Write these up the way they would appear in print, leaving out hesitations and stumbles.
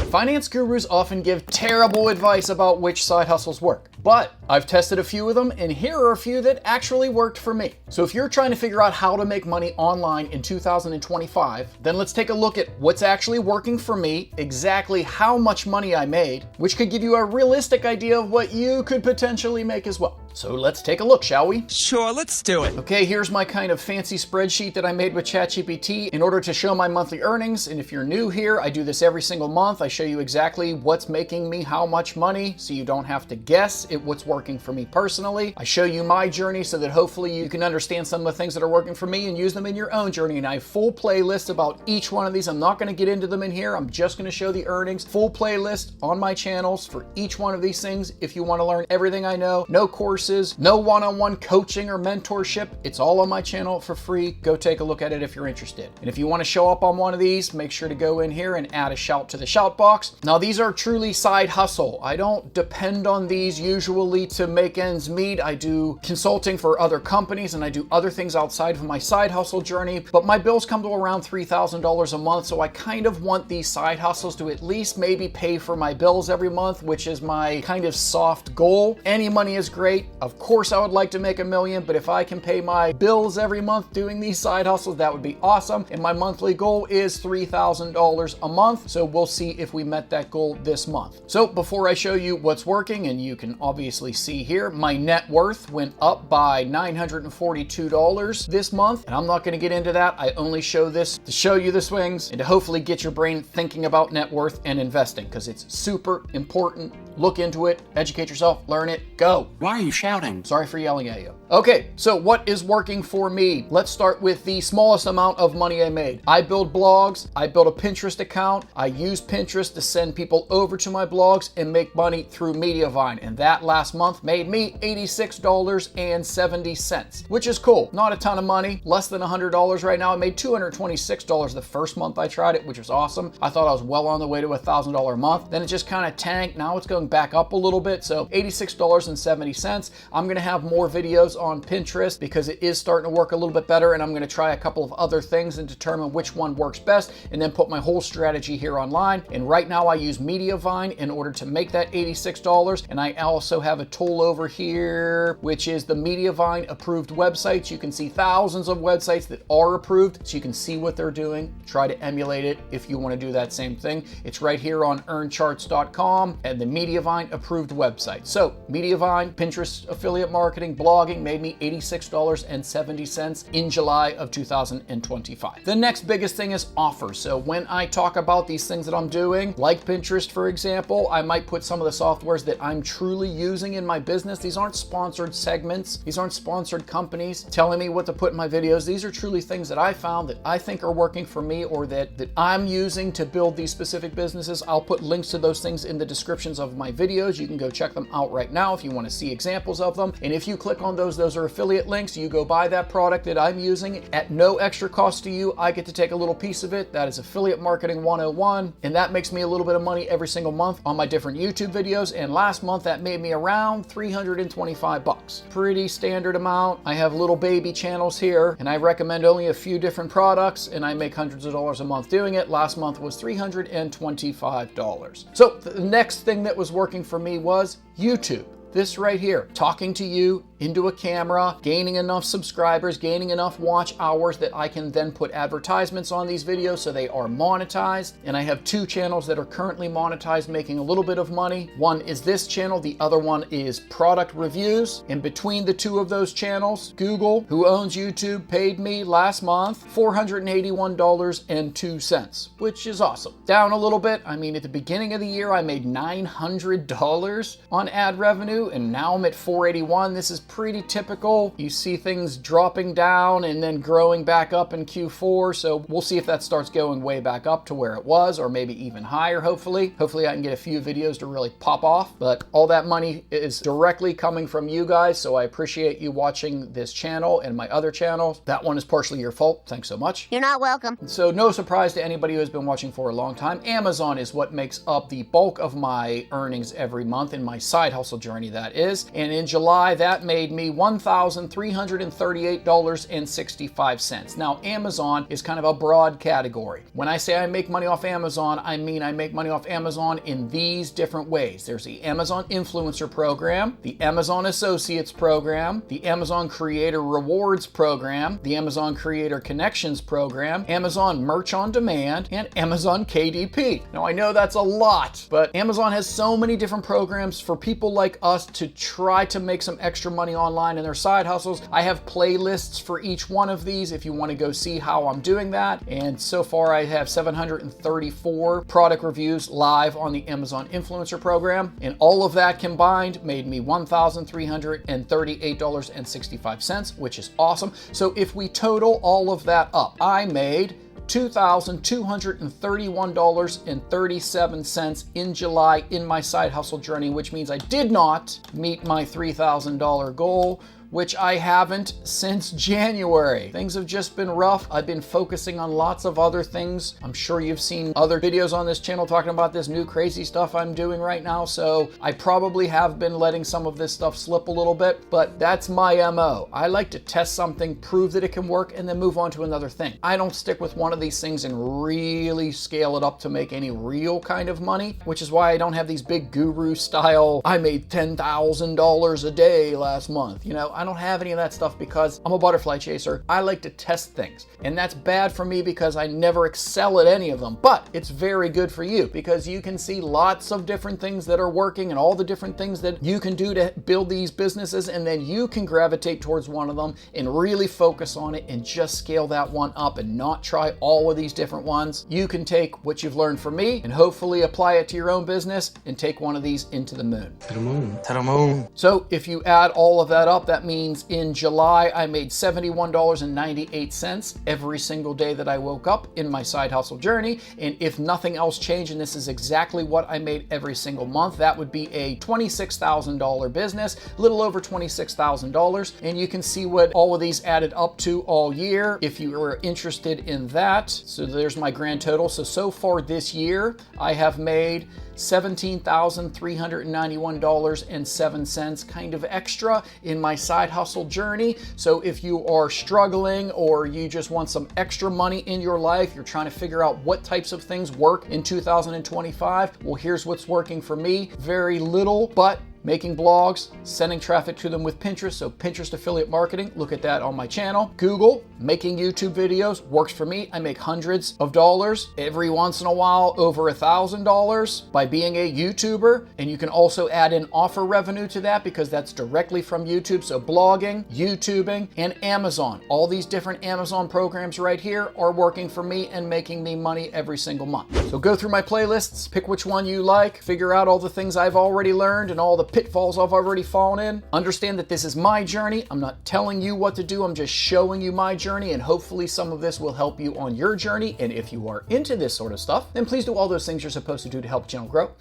Finance gurus often give terrible advice about which side hustles work, but I've tested a few of them and here are a few that actually worked for me. So if you're trying to figure out how to make money online in 2025, then let's take a look at what's actually working for me, exactly how much money I made, which could give you a realistic idea of what you could potentially make as well. So let's take a look, shall we? Sure, let's do it. Okay, here's my kind of fancy spreadsheet that I made with ChatGPT in order to show my monthly earnings. And if you're new here, I do this every single month. I show you exactly what's making me how much money, so you don't have to guess what's working for me personally. I show you my journey so that hopefully you can understand some of the things that are working for me and use them in your own journey. And I have full playlists about each one of these. I'm not going to get into them in here. I'm just going to show the earnings. Full playlist on my channels for each one of these things. If you want to learn everything I know, no courses, no one-on-one coaching or mentorship. It's all on my channel for free. Go take a look at it if you're interested. And if you want to show up on one of these, make sure to go in here and add a shout to the shout box. Now, these are truly side hustle. I don't depend on these usually to make ends meet. I do consulting for other companies and I do other things outside of my side hustle journey, but my bills come to around $3,000 a month. So I kind of want these side hustles to at least maybe pay for my bills every month, which is my kind of soft goal. Any money is great. Of course, I would like to make $1 million, but if I can pay my bills every month doing these side hustles, that would be awesome. And my monthly goal is $3,000 a month. So we'll see if we met that goal this month. So before I show you what's working, and you can obviously see here, my net worth went up by $942 this month. And I'm not going to get into that. I only show this to show you the swings and to hopefully get your brain thinking about net worth and investing, because it's super important. Look into it, educate yourself, learn it, go. Why are you shouting? Sorry for yelling at you. Okay, so what is working for me? Let's start with the smallest amount of money I made. I build blogs, I built a Pinterest account, I use Pinterest to send people over to my blogs and make money through Mediavine. And that last month made me $86.70, which is cool. Not a ton of money, less than $100 right now. I made $226 the first month I tried it, which was awesome. I thought I was well on the way to $1,000 a month. Then it just kind of tanked. Now it's going back up a little bit. So $86.70. I'm going to have more videos on Pinterest because it is starting to work a little bit better. And I'm going to try a couple of other things and determine which one works best and then put my whole strategy here online. And right now I use Mediavine in order to make that $86. And I also have a tool over here, which is the Mediavine approved websites. You can see thousands of websites that are approved, so you can see what they're doing. Try to emulate it if you want to do that same thing. It's right here on earncharts.com and the Mediavine approved website. So Mediavine, Pinterest affiliate marketing, blogging made me $86.70 in July of 2025. The next biggest thing is offers. So when I talk about these things that I'm doing, like Pinterest, for example, I might put some of the softwares that I'm truly using in my business. These aren't sponsored segments. These aren't sponsored companies telling me what to put in my videos. These are truly things that I found that I think are working for me or that I'm using to build these specific businesses. I'll put links to those things in the descriptions of my videos. You can go check them out right now if you want to see examples of them. And if you click on those are affiliate links. You go buy that product that I'm using at no extra cost to you. I get to take a little piece of it. That is affiliate marketing 101. And that makes me a little bit of money every single month on my different YouTube videos. And last month that made me around $325. Pretty standard amount. I have little baby channels here and I recommend only a few different products and I make hundreds of dollars a month doing it. Last month was $325. So the next thing that was working for me was YouTube. This right here, talking to you into a camera, gaining enough subscribers, gaining enough watch hours that I can then put advertisements on these videos so they are monetized. And I have two channels that are currently monetized, making a little bit of money. One is this channel, the other one is product reviews. And between the two of those channels, Google, who owns YouTube, paid me last month $481.02, which is awesome. Down a little bit. I mean, at the beginning of the year, I made $900 on ad revenue, and now I'm at $481. This is pretty typical. You see things dropping down and then growing back up in Q4. So we'll see if that starts going way back up to where it was, or maybe even higher, hopefully. Hopefully I can get a few videos to really pop off, but all that money is directly coming from you guys. So I appreciate you watching this channel and my other channels. That one is partially your fault. Thanks so much. You're not welcome. So no surprise to anybody who has been watching for a long time. Amazon is what makes up the bulk of my earnings every month in my side hustle journey. journey that is. And in July, that made me $1,338.65. Now, Amazon is kind of a broad category. When I say I make money off Amazon, I mean I make money off Amazon in these different ways. There's the Amazon Influencer Program, the Amazon Associates Program, the Amazon Creator Rewards Program, the Amazon Creator Connections Program, Amazon Merch on Demand, and Amazon KDP. Now, I know that's a lot, but Amazon has so many different programs for people like us to try to make some extra money online in their side hustles. I have playlists for each one of these if you want to go see how I'm doing that. And so far, I have 734 product reviews live on the Amazon Influencer Program. And all of that combined made me $1,338.65, which is awesome. So if we total all of that up, I made $2,231.37 in July in my side hustle journey, which means I did not meet my $3,000 goal, which I haven't since January. Things have just been rough. I've been focusing on lots of other things. I'm sure you've seen other videos on this channel talking about this new crazy stuff I'm doing right now, so I probably have been letting some of this stuff slip a little bit, but that's my MO. I like to test something, prove that it can work, and then move on to another thing. I don't stick with one of these things and really scale it up to make any real kind of money, which is why I don't have these big guru style, I made $10,000 a day last month. You know, I don't have any of that stuff because I'm a butterfly chaser. I like to test things, and that's bad for me because I never excel at any of them, but it's very good for you because you can see lots of different things that are working and all the different things that you can do to build these businesses, and then you can gravitate towards one of them and really focus on it and just scale that one up and not try all of these different ones. You can take what you've learned from me and hopefully apply it to your own business and take one of these into the moon. To the moon. To the moon. So if you add all of that up, that means in July, I made $71.98 every single day that I woke up in my side hustle journey. And if nothing else changed, and this is exactly what I made every single month, that would be a $26,000 business, a little over $26,000. And you can see what all of these added up to all year if you are interested in that. So there's my grand total. So far this year, I have made $17,391.07 kind of extra in my side hustle journey. So if you are struggling or you just want some extra money in your life, you're trying to figure out what types of things work in 2025, well, here's what's working for me. Very little, but making blogs, sending traffic to them with Pinterest, so Pinterest affiliate marketing, look at that on my channel. Google, making YouTube videos, works for me. I make hundreds of dollars. Every once in a while, over $1,000 by being a YouTuber. And you can also add in offer revenue to that because that's directly from YouTube. So blogging, YouTubing, and Amazon. All these different Amazon programs right here are working for me and making me money every single month. So go through my playlists, pick which one you like, figure out all the things I've already learned and all the pitfalls I've already fallen in. Understand that this is my journey. I'm not telling you what to do. I'm just showing you my journey, and hopefully some of this will help you on your journey. And if you are into this sort of stuff, then please do all those things you're supposed to do to help the channel grow.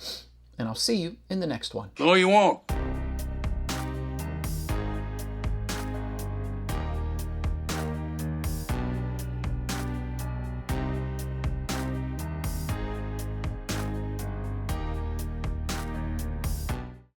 And I'll see you in the next one. No, you won't.